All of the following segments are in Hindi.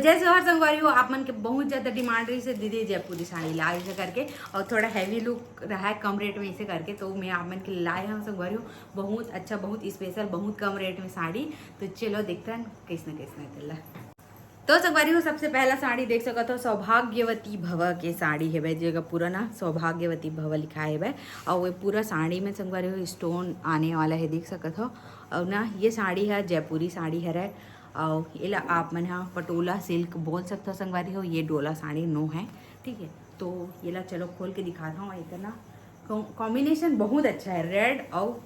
जय जवाहर संगवारी हो आप मन के बहुत ज़्यादा डिमांड रही से दीदी जयपुरी साड़ी ला ऐसे करके और थोड़ा हैवी लुक रहा है कम रेट में ऐसे करके, तो मैं आप मन के लाए हम संगवारी हो बहुत अच्छा बहुत स्पेशल बहुत कम रेट में साड़ी। तो चलो देखते हैं कैसे कैसे तो संगवारी हो सबसे पहला साड़ी देख सकते हो सौभाग्यवती भव के साड़ी है भाई, जगह पूरा ना सौभाग्यवती भव लिखा है भाई। और वो पूरा साड़ी में संगवारी हो स्टोन आने वाला है देख सकते हो। और ना ये साड़ी है जयपुरी साड़ी है और ये आप मन हाँ पटोला सिल्क बोल सकते हो संगवारी हो। ये डोला साड़ी नो है ठीक है। तो ये ला चलो खोल के दिखाता हूँ। एक ना कॉम्बिनेशन बहुत अच्छा है रेड और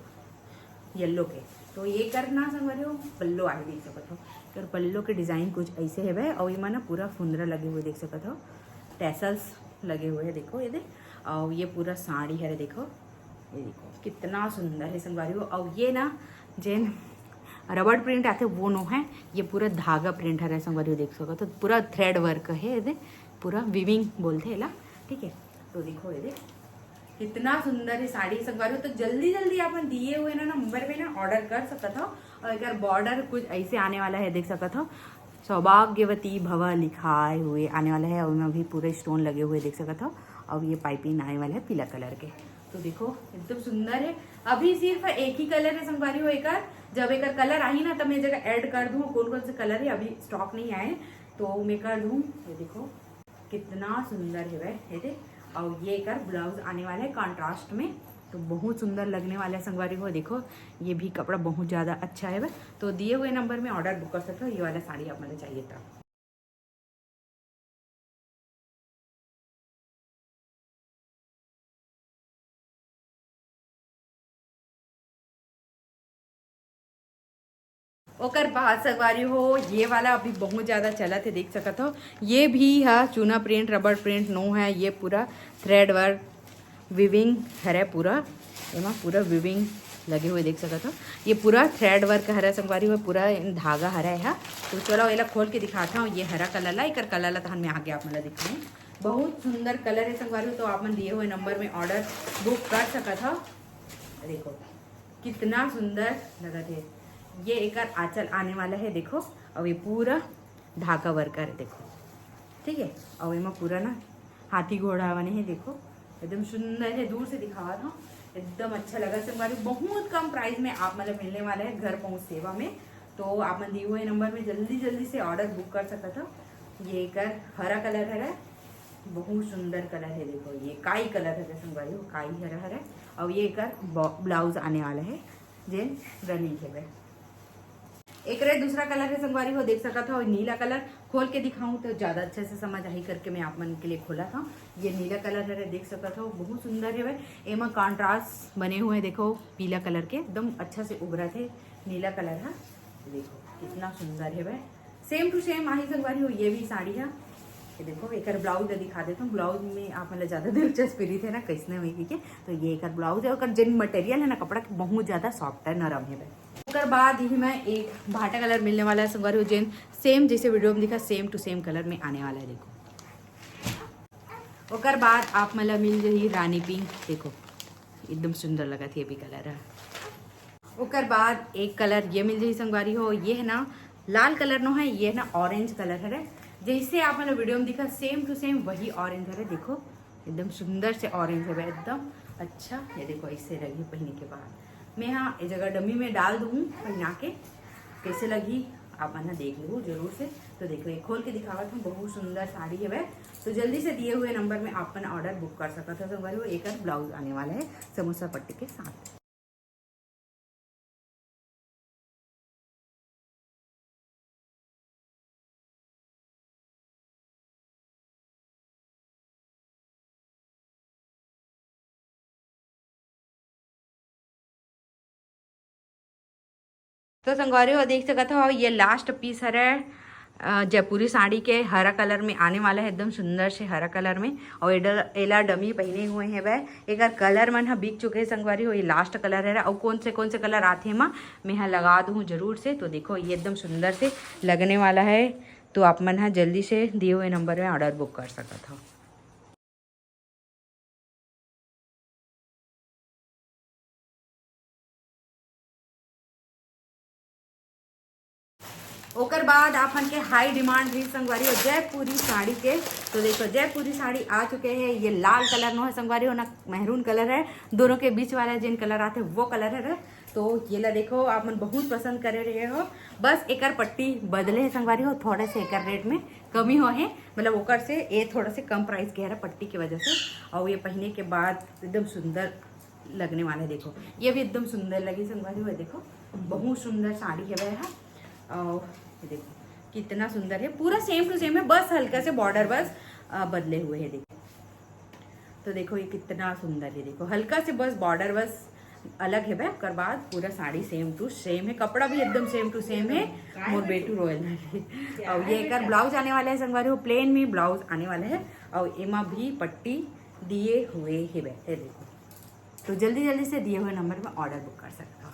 येलो के। तो ये करना संगवारी हो पल्लो आगे देख सकते हो और पल्लो के डिज़ाइन कुछ ऐसे है वह। और ये ना पूरा फुंदरा लगे हुए देख सकते हो, टैसल्स लगे हुए हैं देखो ये देख। और ये पूरा साड़ी है देखो, ये देखो कितना सुंदर है संगवारी हो। और ये ना जैन रबड़ प्रिंट आते वो नो है, ये पूरा धागा प्रिंट है संगवारी देख सको। तो पूरा थ्रेड वर्क है ये पूरा विविंग बोलते हैं ठीक है। तो देखो ये कितना सुंदर है साड़ी संगवारी हो। तो जल्दी जल्दी आप दिए हुए ना नंबर में ना ऑर्डर कर सकते हो। और अगर बॉर्डर कुछ ऐसे आने वाला है देख सकते हो सौभाग्यवती भव लिखाए हुए आने वाला है। और उनमें भी पूरे स्टोन लगे हुए देख सकते हो। और ये पाइपिंग आने वाले है पीला कलर के। तो देखो एकदम सुंदर है। अभी सिर्फ एक ही कलर है संगवारी हो एक जब एक कलर आई ना तब मैं जगह ऐड कर दूँ कौन कौन से कलर है अभी स्टॉक नहीं आए तो मैं कर दूँ। ये देखो कितना सुंदर है वह ये देख। और ये कर ब्लाउज आने वाला है कॉन्ट्रास्ट में, तो बहुत सुंदर लगने वाला है संगवारी हो। देखो ये भी कपड़ा बहुत ज़्यादा अच्छा है वह। तो दिए हुए नंबर में ऑर्डर बुक कर सकते हो। ये वाला साड़ी आप मुझे चाहिए था। ओकर बाद संगवारी हो ये वाला अभी बहुत ज़्यादा चला थे देख सकते हो। ये भी है चूना प्रिंट रबड़ प्रिंट नो है, ये पूरा थ्रेड वर्क विविंग है पूरा एमा पूरा विविंग लगे हुए देख सकते हो। ये पूरा थ्रेड वर्क हरा संगवारी हो पूरा धागा हरा है। तो चलो ये खोल के दिखाता हूँ। ये हरा कलर ला एक कलर ला तहन में आगे आप मतलब दिखाऊँ। बहुत सुंदर कलर है संगवारी हो। तो आप मन दिए हुए नंबर में ऑर्डर बुक कर सकते हो। देखो कितना सुंदर लगा थे। ये एक आंचल आने वाला है देखो। और ये पूरा ढाका वर्क है देखो ठीक है। और इमा पूरा ना हाथी घोड़ा बने हैं देखो एकदम सुंदर है। दूर से दिखावा था एकदम अच्छा लगा संगवारी। बहुत कम प्राइस में आप मतलब मिलने वाला है घर पहुंच सेवा में। तो आप मन दिए हुए नंबर में जल्दी जल्दी से ऑर्डर बुक कर सकता था। ये कर हरा कलर है बहुत सुंदर कलर है देखो। ये काई कलर है संगवारी हो काई हरा हरा। और ये कर ब्लाउज आने वाला है जे रनी है वह। एक रे दूसरा कलर है संगवारी हो देख सका था। और नीला कलर खोल के दिखाऊं तो ज़्यादा अच्छे से समझ आई करके मैं आप मन के लिए खोला था। ये नीला कलर है देख सका था बहुत सुंदर है वह। एमा कॉन्ट्रास्ट बने हुए देखो पीला कलर के एकदम अच्छा से उभरा थे नीला कलर है देखो कितना सुंदर है वह। सेम टू सेम आही संगवारी हो ये भी साड़ी है। ये देखो एक ब्लाउज दिखा देता हूँ। ब्लाउज में आप मतलब ज़्यादा दिलचस्पी थे ना कैसने हुई ठीक है। तो ये एक ब्लाउज है और जिन मटेरियल है ना कपड़ा बहुत ज़्यादा सॉफ्ट है नरम है वह। उसके बाद ही मैं एक भाटा कलर मिलने वाला है संगवारी हो जेन सेम जैसे वीडियो में दिखा सेम टू सेम कलर में आने वाला है देखो। उसके बाद आप मतलब मिल जाइए रानी पिंक देखो एकदम सुंदर लगा थी ये भी कलर है। उसके बाद एक कलर ये मिल जाइए संगवारी हो। ये है ना लाल कलर नो है, ये है ना ऑरेंज कलर है जैसे आप मतलब वीडियो में दिखा सेम टू सेम वही ऑरेंज है देखो एकदम सुंदर से ऑरेंज है एकदम अच्छा। ये देखो इससे लगी पहनने के बाद मैं हाँ इस जगह डमी में डाल दूँ पहना के कैसे लगी आप ना देख लो जरूर से। तो देखो ये खोल के दिखावा था बहुत सुंदर साड़ी है वह। तो जल्दी से दिए हुए नंबर में आप अपना ऑर्डर बुक कर सकता था। संगवारी वो एक ब्लाउज आने वाला है समोसा पट्टी के साथ। तो संगवारी हो देख सकता था ये लास्ट पीस है जयपुरी साड़ी के हरा कलर में आने वाला है एकदम सुंदर से हरा कलर में। और एला डमी पहने हुए हैं वह एक कलर मन हा बिक चुके हैं संगवारी हो। ये लास्ट कलर है और कौन से कलर आते हैं मैं यहाँ लगा दूँ जरूर से। तो देखो ये एकदम सुंदर से लगने वाला है। तो आप मन हा जल्दी से दिए हुए नंबर में ऑर्डर बुक कर सकता था। ओकर बाद आपन के हाई डिमांड रही संगवारी हो जयपुरी साड़ी के। तो देखो जयपुरी साड़ी आ चुके हैं, ये लाल कलर नो है संगवारी हो ना मैरून कलर है, दोनों के बीच वाला जिन कलर आते वो कलर है। तो ये ला देखो आप मन बहुत पसंद करे रहे हो, बस एकर पट्टी बदले है संगवारी हो, थोड़े से एकर रेट में कमी हो है, मतलब ओकर से ये थोड़ा से कम प्राइस के है पट्टी की वजह से। और ये पहनने के बाद एकदम सुंदर लगने वाला है। देखो ये भी एकदम सुंदर लगी संगवारी हो, देखो बहुत सुंदर साड़ी है वह। और ये देखो कितना सुंदर है, पूरा सेम टू सेम है, बस हल्का से बॉर्डर बस बदले हुए है। देखो तो देखो ये कितना सुंदर है, देखो हल्का से बस बॉर्डर बस अलग है कर बाद पूरा साड़ी सेम टू सेम है, कपड़ा भी एकदम सेम टू सेम है। मोर बेटू रॉयल और ये एक ब्लाउज आने वाला है संगवारी हो, प्लेन में ब्लाउज आने वाला है और एमा भी पट्टी दिए हुए है। देखो तो जल्दी जल्दी से दिए हुए नंबर में ऑर्डर बुक कर सकते हो।